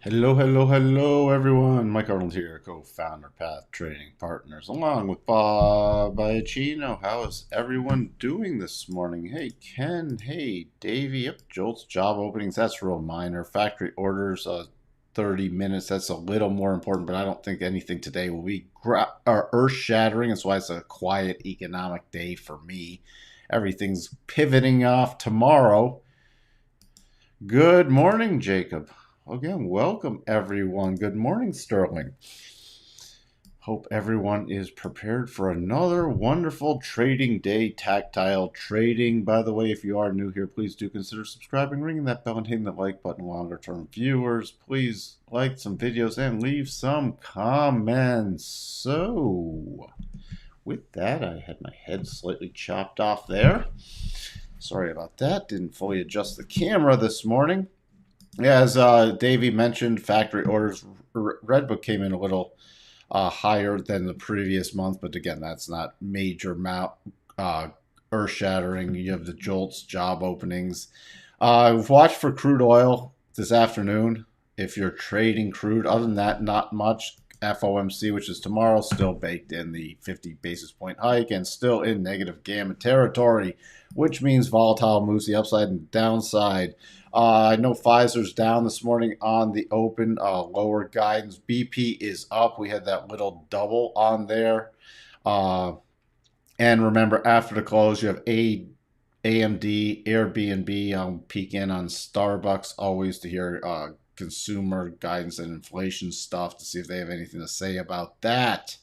Hello, hello, hello, everyone. Mike Arnold here, co-founder, Path Trading Partners, along with Bob Iacchino. How is everyone doing this morning? Hey, Ken. Hey, Davey. Yep, Jolt's job openings. That's real minor. Factory orders, 30 minutes. That's a little more important, but I don't think anything today will be earth-shattering. That's why it's a quiet economic day for me. Everything's pivoting off tomorrow. Good morning, Jacob. Again, welcome everyone. Good morning, Sterling. Hope everyone is prepared for another wonderful trading day. Tactile trading. By the way, if you are new here, please do consider subscribing, ringing that bell, and hitting the like button. Longer term viewers, please like some videos and leave some comments. So, with that, I had my head slightly chopped off there. Sorry about that. Didn't fully adjust the camera this morning. As Davey mentioned, factory orders, Redbook came in a little higher than the previous month, but again, that's not major earth shattering. You have the Jolts job openings. Watch for crude oil this afternoon if you're trading crude. Other than that, not much. FOMC, which is tomorrow, still baked in the 50 basis point hike and still in negative gamma territory, which means volatile moves the upside and downside. I know Pfizer's down this morning on the open, lower guidance. BP is up. We had that little double on there. And remember, after the close, you have AMD, Airbnb, peek in on Starbucks, always to hear consumer guidance and inflation stuff to see if they have anything to say about that.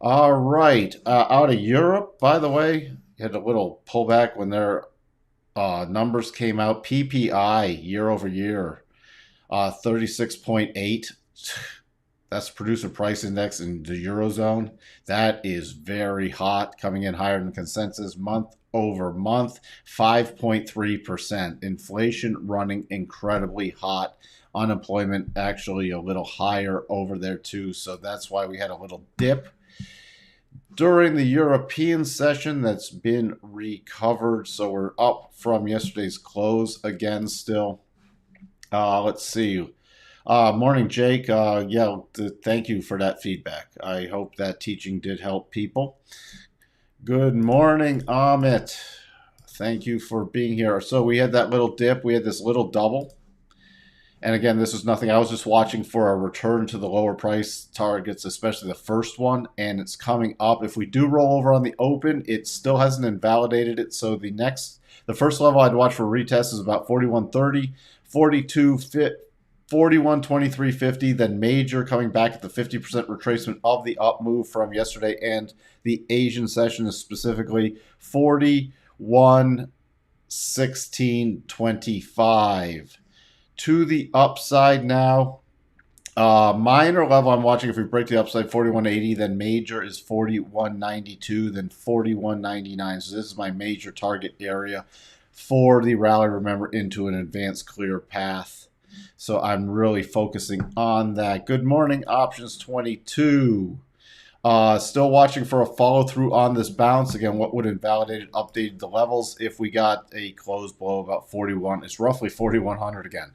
All right. Out of Europe, by the way, you had a little pullback when their numbers came out. PPI year over year, 36.8. That's producer price index in the Eurozone. That is very hot, coming in higher than consensus month over month, 5.3%. Inflation running incredibly hot. Unemployment actually a little higher over there too. So that's why we had a little dip during the European session that's been recovered. So we're up from yesterday's close again still. Let's see. Morning, Jake. Thank you for that feedback. I hope that teaching did help people. Good morning, Amit. Thank you for being here. So we had that little dip. We had this little double. And again, this is nothing. I was just watching for a return to the lower price targets, especially the first one, and it's coming up. If we do roll over on the open, it still hasn't invalidated it. So the first level I'd watch for retest is about 41.30, 42, 41.2350, then major coming back at the 50% retracement of the up move from yesterday, and the Asian session is specifically 41.1625. To the upside now. Minor level I'm watching, if we break the upside, 41.80, then major is 41.92, then 41.99. So this is my major target area for the rally, remember, into an advanced clear path. So I'm really focusing on that. Good morning, options 22. Still watching for a follow through on this bounce. Again, what would invalidate it, updated the levels if we got a close below about 41. It's roughly 4,100 again.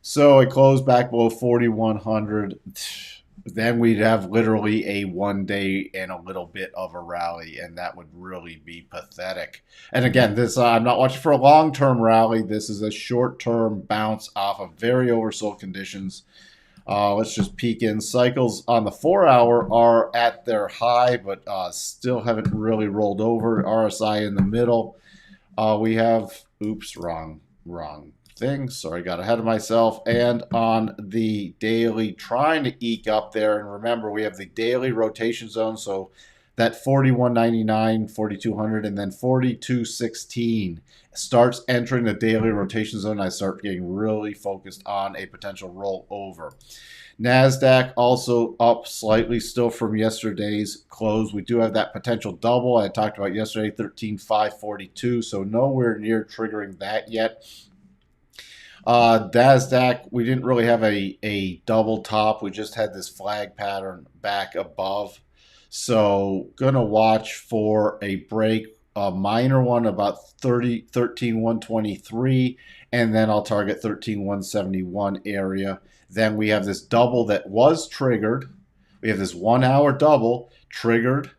So it closed back below 4,100. Then we'd have literally a 1 day and a little bit of a rally, and that would really be pathetic. And again, this I'm not watching for a long-term rally. This is a short-term bounce off of very oversold conditions. Let's just peek in. Cycles on the 4-hour are at their high, but still haven't really rolled over. RSI in the middle. We have, wrong thing. Sorry, got ahead of myself. And on the daily, trying to eke up there. And remember, we have the daily rotation zone. So that 41.99, 4,200, and then 42.16 starts entering the daily rotation zone. I start getting really focused on a potential rollover. Nasdaq also up slightly still from yesterday's close. We do have that potential double I talked about yesterday, 13,542. So nowhere near triggering that yet. Nasdaq, we didn't really have a double top. We just had this flag pattern back above. So gonna watch for a break a minor one about 13,123, and then I'll target 13,171 area. Then we have this double that was triggered. We have this 1 hour double triggered.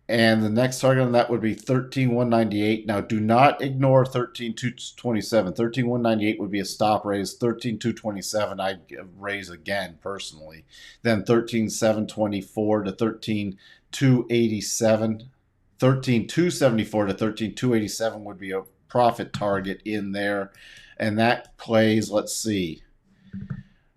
And the next target on that would be 13,198. Now, do not ignore 13,227. 13,198 would be a stop raise. 13,227 I'd raise again personally. Then 13,724 to 13,287. 13,274 to 13,287 would be a profit target in there. And that plays, let's see,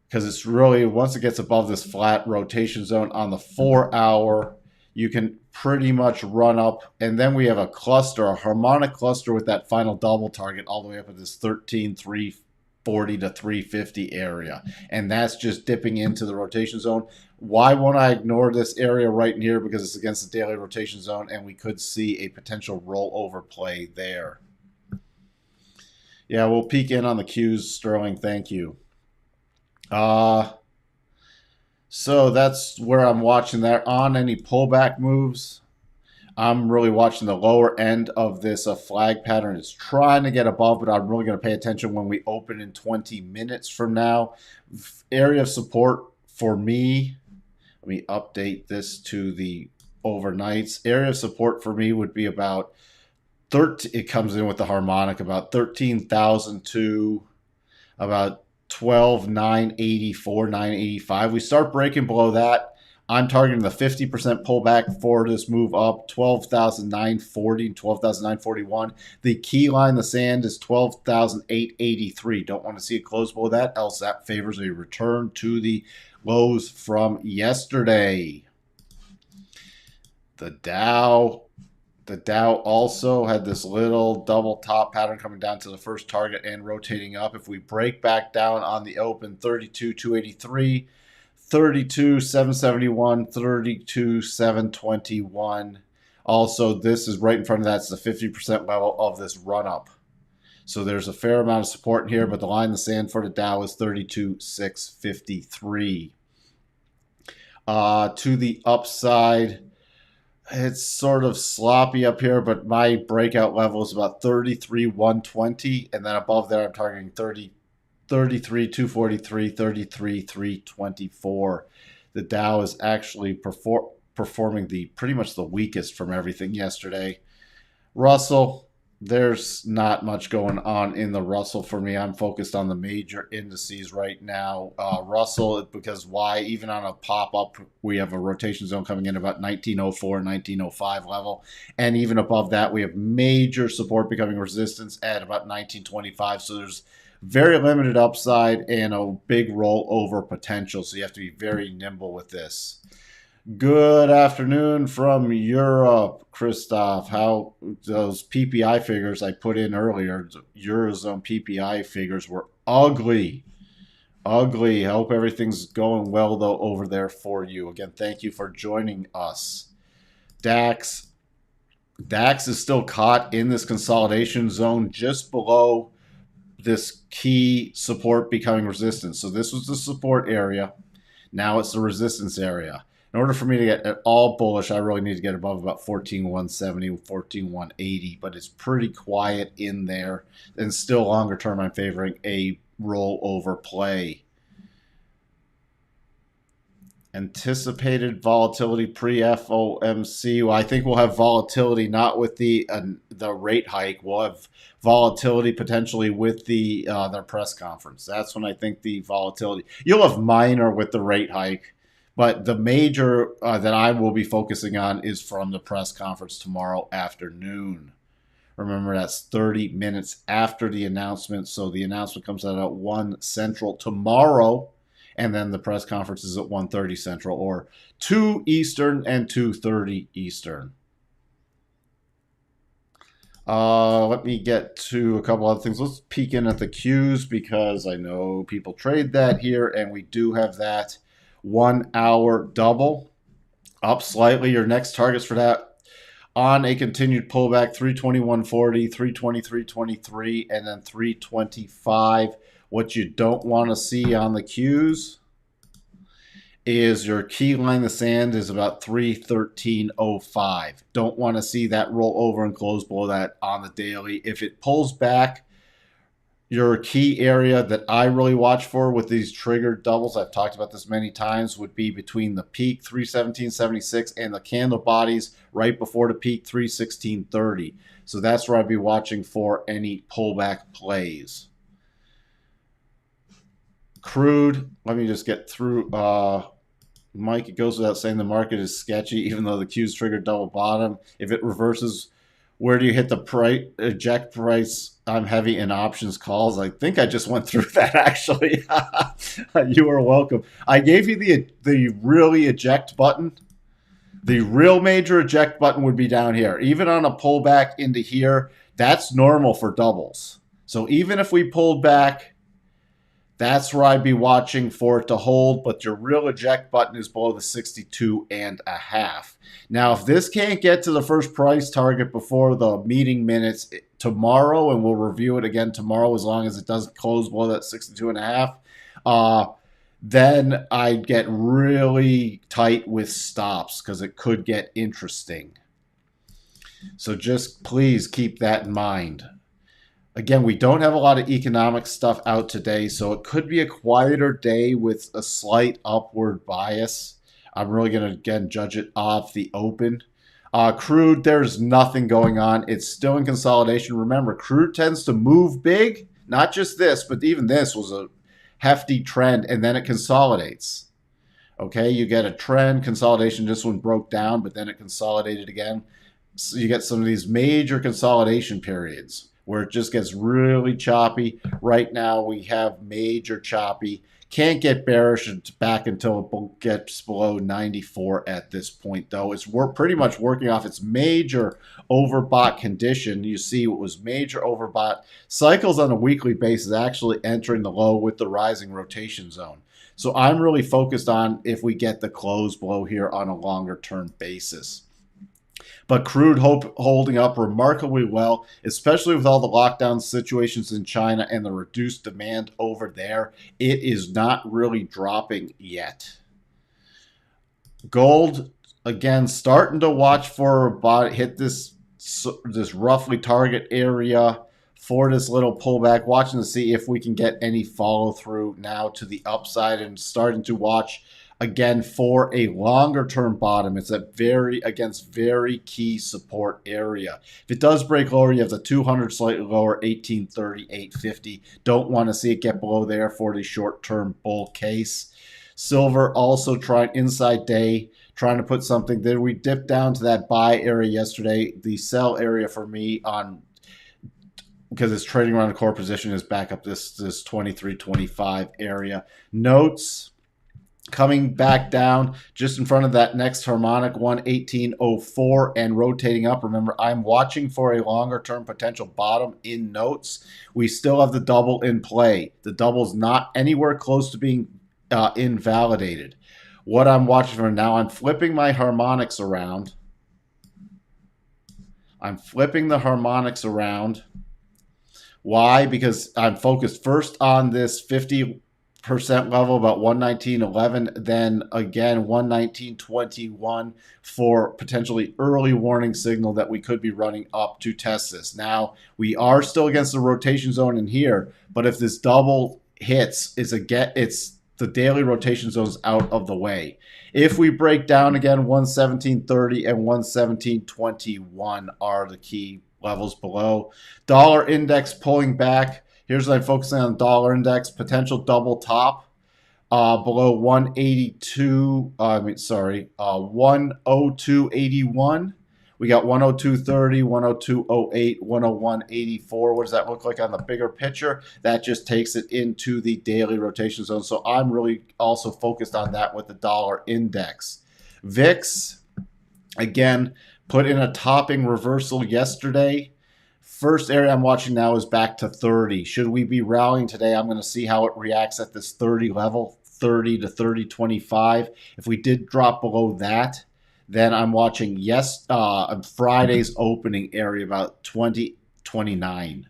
because it's really, once it gets above this flat rotation zone on the 4 hour, you can pretty much run up. And then we have a cluster, a harmonic cluster with that final double target all the way up at this 13,340 to 350 area. And that's just dipping into the rotation zone. Why won't I ignore this area right in here? Because it's against the daily rotation zone, and we could see a potential rollover play there. Yeah, we'll peek in on the Qs, Sterling. Thank you. So that's where I'm watching that. On any pullback moves, I'm really watching the lower end of this flag pattern. It's trying to get above, but I'm really going to pay attention when we open in 20 minutes from now. Area of support for me, let me update this to the overnights. Area of support for me would be about 13, it comes in with the harmonic, about 13,002, about 12,984, 985. We start breaking below that. I'm targeting the 50% pullback for this move up, 12,940 and 12,941. The key line in the sand is 12,883. Don't want to see it close below that, else that favors a return to the lows from yesterday. The Dow also had this little double top pattern coming down to the first target and rotating up. If we break back down on the open, 32,283, 32,771, 32,721. Also, this is right in front of that. It's the 50% level of this run up. So there's a fair amount of support in here, but the line in the sand for the Dow is 32,653. To the upside, it's sort of sloppy up here, but my breakout level is about 33,120, and then above there I'm targeting 33,243, 33,324. The Dow is actually performing pretty much the weakest from everything yesterday. Russell, there's not much going on in the Russell for me. I'm focused on the major indices right now. Russell, because why? Even on a pop-up, we have a rotation zone coming in about 1904, 1905 level. And even above that, we have major support becoming resistance at about 1925. So there's very limited upside and a big rollover potential. So you have to be very nimble with this. Good afternoon from Europe, Christoph. How those PPI figures I put in earlier, Eurozone PPI figures were ugly. Ugly. I hope everything's going well, though, over there for you. Again, thank you for joining us. DAX is still caught in this consolidation zone just below this key support becoming resistance. So this was the support area. Now it's the resistance area. In order for me to get at all bullish, I really need to get above about 14,170, 14,180, but it's pretty quiet in there. And still longer term, I'm favoring a rollover play. Anticipated volatility pre-FOMC. Well, I think we'll have volatility not with the rate hike. We'll have volatility potentially with their press conference. That's when I think the volatility. You'll have minor with the rate hike. But the major that I will be focusing on is from the press conference tomorrow afternoon. Remember, that's 30 minutes after the announcement. So the announcement comes out at 1 Central tomorrow, and then the press conference is at 1:30 Central, or 2 Eastern and 2:30 Eastern. Let me get to a couple other things. Let's peek in at the Qs because I know people trade that here, and we do have that 1 hour double up slightly. Your next targets for that on a continued pullback, 321.40, 323.23, and then 325. What you don't want to see on the Qs is your key line in the sand is about 313.05. Don't want to see that roll over and close below that on the daily. If it pulls back, your key area that I really watch for with these triggered doubles, I've talked about this many times, would be between the peak 317.76 and the candle bodies right before the peak 316.30. So that's where I'd be watching for any pullback plays. Crude, let me just get through. Mike, it goes without saying the market is sketchy, even though the Q's triggered double bottom. If it reverses, where do you hit the price, eject price? I'm heavy in options calls. I think I just went through that, actually. You are welcome. I gave you the really eject button. The real major eject button would be down here. Even on a pullback into here, that's normal for doubles. So even if we pulled back, that's where I'd be watching for it to hold, but your real eject button is below the 62.5. Now, if this can't get to the first price target before the meeting minutes tomorrow, and we'll review it again tomorrow as long as it doesn't close below that 62.5, then I'd get really tight with stops because it could get interesting. So just please keep that in mind. Again, we don't have a lot of economic stuff out today, so it could be a quieter day with a slight upward bias. I'm really going to, again, judge it off the open. Crude, there's nothing going on. It's still in consolidation. Remember, crude tends to move big. Not just this, but even this was a hefty trend, and then it consolidates. Okay, you get a trend, consolidation. This one broke down, but then it consolidated again. So you get some of these major consolidation periods where it just gets really choppy. Right now, we have major choppy. Can't get bearish back until it gets below 94 at this point, though. We're pretty much working off its major overbought condition. You see what was major overbought. Cycles on a weekly basis actually entering the low with the rising rotation zone. So I'm really focused on if we get the close below here on a longer term basis. But crude holding up remarkably well, especially with all the lockdown situations in China and the reduced demand over there. It is not really dropping yet. Gold, again, starting to watch for about hit this roughly target area for this little pullback, watching to see if we can get any follow through now to the upside, and starting to watch again for a longer term bottom. It's against very key support area. If it does break lower, you have the 200 slightly lower, 1830, 850. Don't want to see it get below there for the short term bull case. Silver also trying inside day, trying to put something there. We dipped down to that buy area yesterday. The sell area for me on, because it's trading around a core position, is back up this 2325 area. Notes coming back down just in front of that next harmonic one, 1804, and rotating up. Remember, I'm watching for a longer term potential bottom in notes. We still have the double in play. The double's not anywhere close to being invalidated. What I'm watching for now, I'm flipping my harmonics around. I'm flipping the harmonics around. Why? Because I'm focused first on this 50% level, about 119.11, then again 119.21 for potentially early warning signal that we could be running up to test this. Now, we are still against the rotation zone in here, but if this double hits, it's the daily rotation zone's out of the way. If we break down again, 117.30 and 117.21 are the key levels below. Dollar index pulling back. Here's what I'm focusing on: dollar index, potential double top below 182. 102.81. We got 102.30, 102.08, 101.84. What does that look like on the bigger picture? That just takes it into the daily rotation zone. So I'm really also focused on that with the dollar index. VIX, again, put in a topping reversal yesterday. First area I'm watching now is back to 30. Should we be rallying today? I'm going to see how it reacts at this 30 level, 30 to 30.25. If we did drop below that, then I'm watching Friday's opening area about 20.29.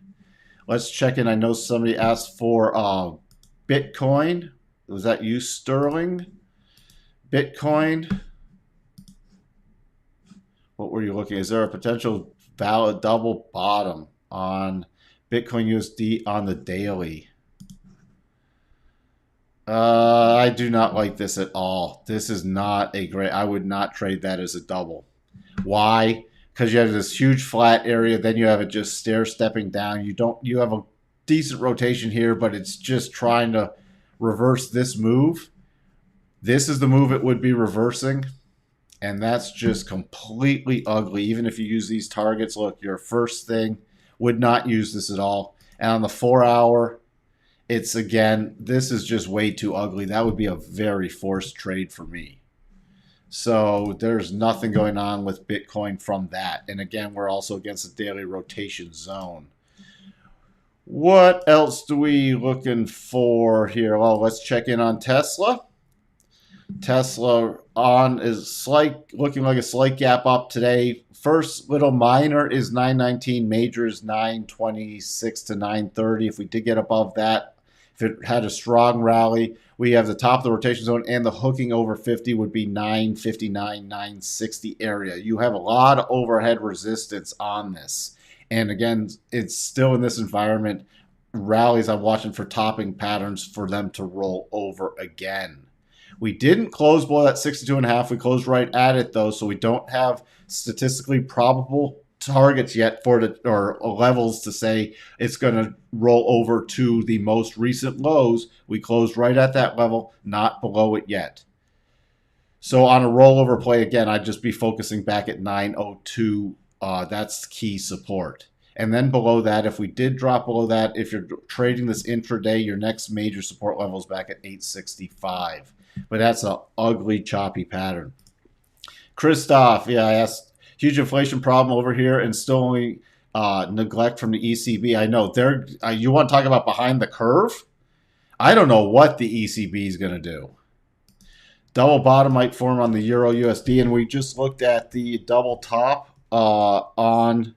Let's check in. I know somebody asked for Bitcoin. Was that you, Sterling? Bitcoin, what were you looking at? Is there a potential valid double bottom on Bitcoin USD on the daily? I do not like this at all. This is not a great, I would not trade that as a double. Why? Because you have this huge flat area, then you have it just stair stepping down. You have a decent rotation here, but it's just trying to reverse this move. This is the move it would be reversing. And that's just completely ugly. Even if you use these targets, look, your first thing would not use this at all. And on the 4-hour, it's again, this is just way too ugly. That would be a very forced trade for me. So there's nothing going on with Bitcoin from that. And again, we're also against the daily rotation zone. What else do we looking for here? Well, let's check in on Tesla. Tesla on is looking like a slight gap up today. First little minor is 919, major is 926 to 930. If we did get above that, if it had a strong rally, we have the top of the rotation zone, and the hooking over 50 would be 959, 960 area. You have a lot of overhead resistance on this. And again, it's still in this environment. Rallies I'm watching for topping patterns for them to roll over again. We didn't close below that 62.5. We closed right at it, though, so we don't have statistically probable targets yet for the or levels to say it's going to roll over to the most recent lows. We closed right at that level, not below it yet. So on a rollover play, again, I'd just be focusing back at 902. That's key support. And then below that, if we did drop below that, if you're trading this intraday, your next major support level is back at 865. But that's an ugly, choppy pattern. Christoph, yeah, I asked, huge inflation problem over here and still only neglect from the ECB. I know. You want to talk about behind the curve? I don't know what the ECB is going to do. Double bottom might form on the Euro USD, and we just looked at the double top on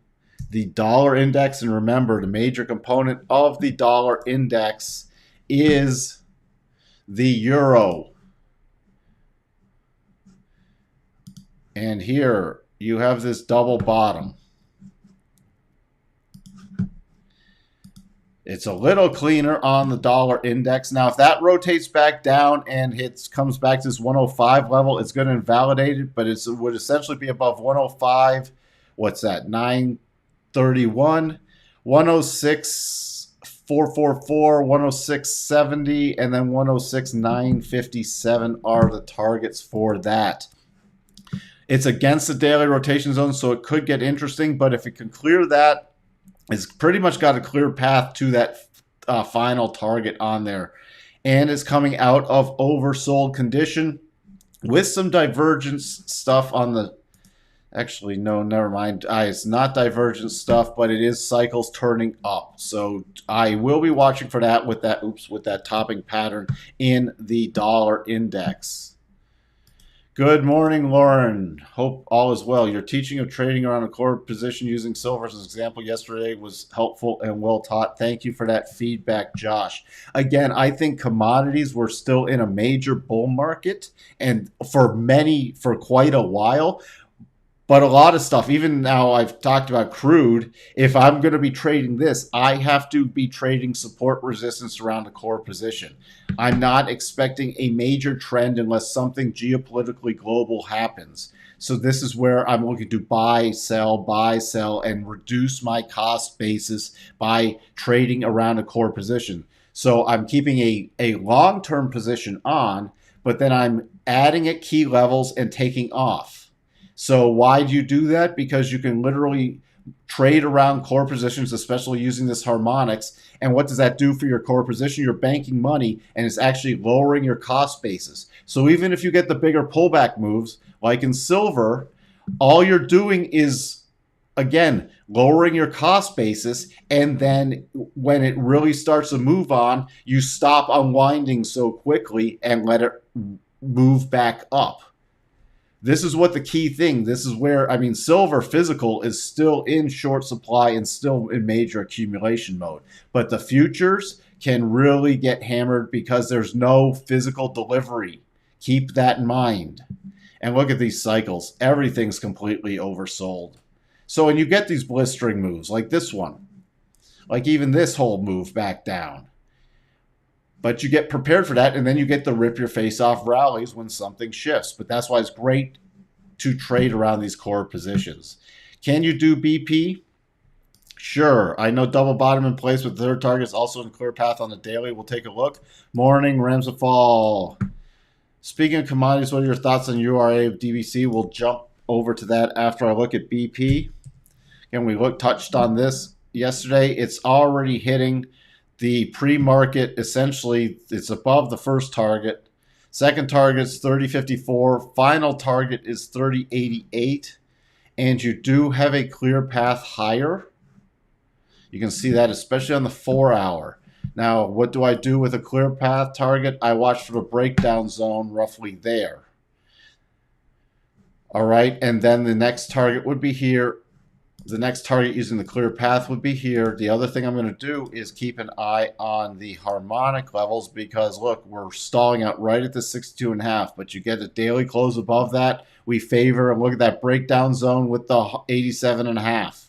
the dollar index. And remember, the major component of the dollar index is the euro. And here you have this double bottom. It's a little cleaner on the dollar index. Now, if that rotates back down and comes back to this 105 level, it's going to invalidate it, but it would essentially be above 105. What's that? 931, 106, 444, 106.70, and then 106.957 are the targets for that. It's against the daily rotation zone, so it could get interesting. But if it can clear that, it's pretty much got a clear path to that final target on there. And it's coming out of oversold condition with some divergence stuff on the... Actually, no, never mind. It's not divergent stuff, but it is cycles turning up. So I will be watching for that with that topping pattern in the dollar index. Good morning, Lauren. Hope all is well. Your teaching of trading around a core position using silver as an example yesterday was helpful and well taught. Thank you for that feedback, Josh. Again, I think commodities were still in a major bull market, and for quite a while. But a lot of stuff, even now I've talked about crude, if I'm going to be trading this, I have to be trading support resistance around a core position. I'm not expecting a major trend unless something geopolitically global happens. So this is where I'm looking to buy, sell, and reduce my cost basis by trading around a core position. So I'm keeping a long-term position on, but then I'm adding at key levels and taking off. So why do you do that? Because you can literally trade around core positions, especially using this harmonics. And what does that do for your core position? You're banking money, and it's actually lowering your cost basis. So even if you get the bigger pullback moves, like in silver, all you're doing is, again, lowering your cost basis. And then when it really starts to move on, you stop unwinding so quickly and let it move back up. This is what the key thing, this is where, silver physical is still in short supply and still in major accumulation mode. But the futures can really get hammered because there's no physical delivery Keep that in mind. And look at these cycles. Everything's completely oversold. So when you get these blistering moves like this one, like even this whole move back down, but you get prepared for that, and then you get the rip your face off rallies when something shifts. But that's why it's great to trade around these core positions. Can you do BP? Sure. I know double bottom in place with third targets also in clear path on the daily. We'll take a look. Morning, Rams of Fall. Speaking of commodities, what are your thoughts on URA of DBC? We'll jump over to that after I look at BP. Again, we touched on this yesterday. It's already hitting the pre-market. Essentially, it's above the first target. Second target is 30.54. Final target is 30.88. And you do have a clear path higher. You can see that especially on the 4 hour. Now, what do I do with a clear path target? I watch for the breakdown zone roughly there. All right, and then the next target would be here. The next target using the clear path would be here. The other thing I'm going to do is keep an eye on the harmonic levels because, look, we're stalling out right at the 62.5, but you get a daily close above that. We favor, and look at that breakdown zone with the 87.5.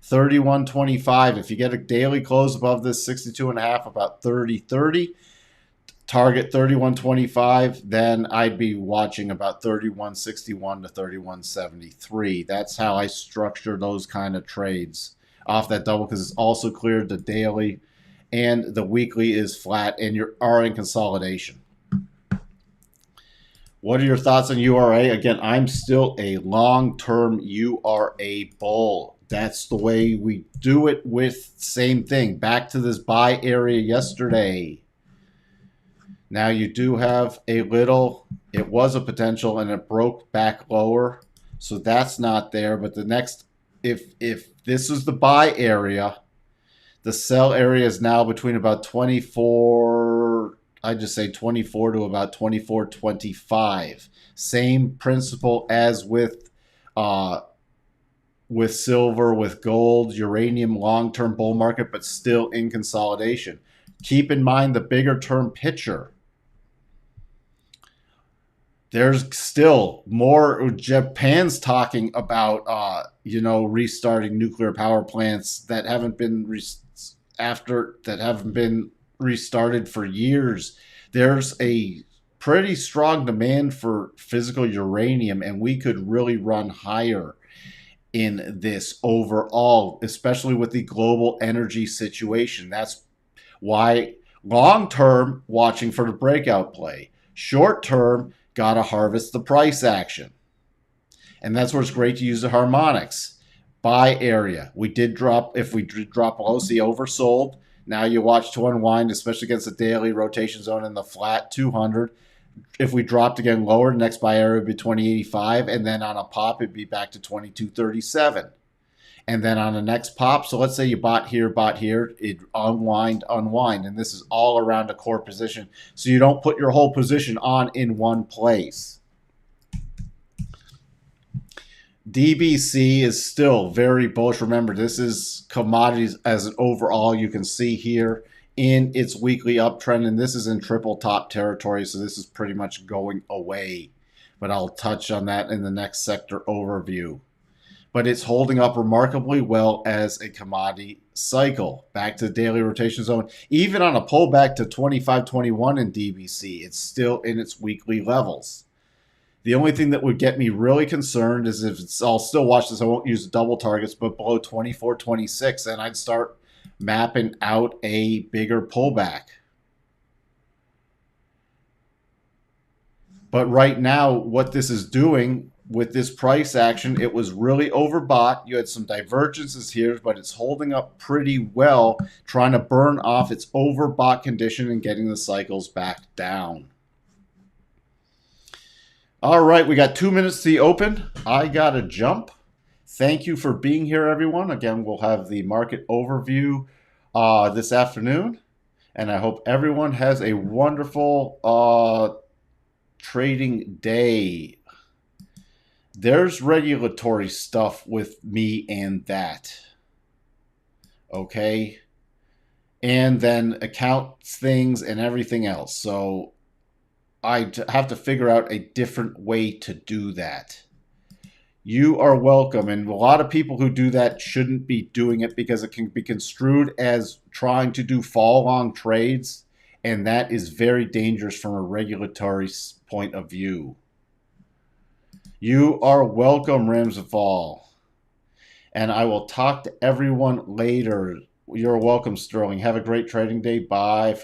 31.25. If you get a daily close above this 62.5, about 30.30, target 31.25, then I'd be watching about 31.61 to 31.73. That's how I structure those kind of trades off that double because it's also cleared the daily and the weekly is flat and you are in consolidation. What are your thoughts on URA? Again, I'm still a long-term URA bull. That's the way we do it with same thing. Back to this buy area yesterday. Now you do have a little, it was a potential and it broke back lower. So that's not there. But the next, if this is the buy area, the sell area is now between about 24, I just say 24 to about 24.25. Same principle as with silver, with gold, uranium, long-term bull market, but still in consolidation. Keep in mind the bigger term picture. There's still more. Japan's talking about, restarting nuclear power plants that haven't been restarted for years. There's a pretty strong demand for physical uranium, and we could really run higher in this overall, especially with the global energy situation. That's why long-term, watching for the breakout play. Short-term, got to harvest the price action. And that's where it's great to use the harmonics. Buy area. We did drop, if we did drop below, see oversold. Now you watch to unwind, especially against the daily rotation zone in the flat 200. If we dropped again lower, the next buy area would be 2085, and then on a pop, it'd be back to 2237. And then on the next pop, so let's say you bought here, it unwind, and this is all around a core position, so you don't put your whole position on in one place. DBC is still very bullish. Remember, this is commodities as an overall. You can see here in its weekly uptrend, and this is in triple top territory, so this is pretty much going away. But I'll touch on that in the next sector overview. But it's holding up remarkably well as a commodity cycle. Back to the daily rotation zone. Even on a pullback to 25.21 in DBC, it's still in its weekly levels. The only thing that would get me really concerned is if I'll still watch this, I won't use the double targets, but below 24.26, and I'd start mapping out a bigger pullback. But right now, what this is doing with this price action, it was really overbought. You had some divergences here, but it's holding up pretty well, trying to burn off its overbought condition and getting the cycles back down. All right, we got 2 minutes to the open. I got to jump. Thank you for being here, everyone. Again, we'll have the market overview this afternoon, and I hope everyone has a wonderful trading day. There's regulatory stuff with me and that. Okay. And then accounts things and everything else. So have to figure out a different way to do that. You are welcome. And a lot of people who do that shouldn't be doing it because it can be construed as trying to do fall long trades. And that is very dangerous from a regulatory point of view. You are welcome, Ramsafal. And I will talk to everyone later. You're welcome, Sterling. Have a great trading day. Bye.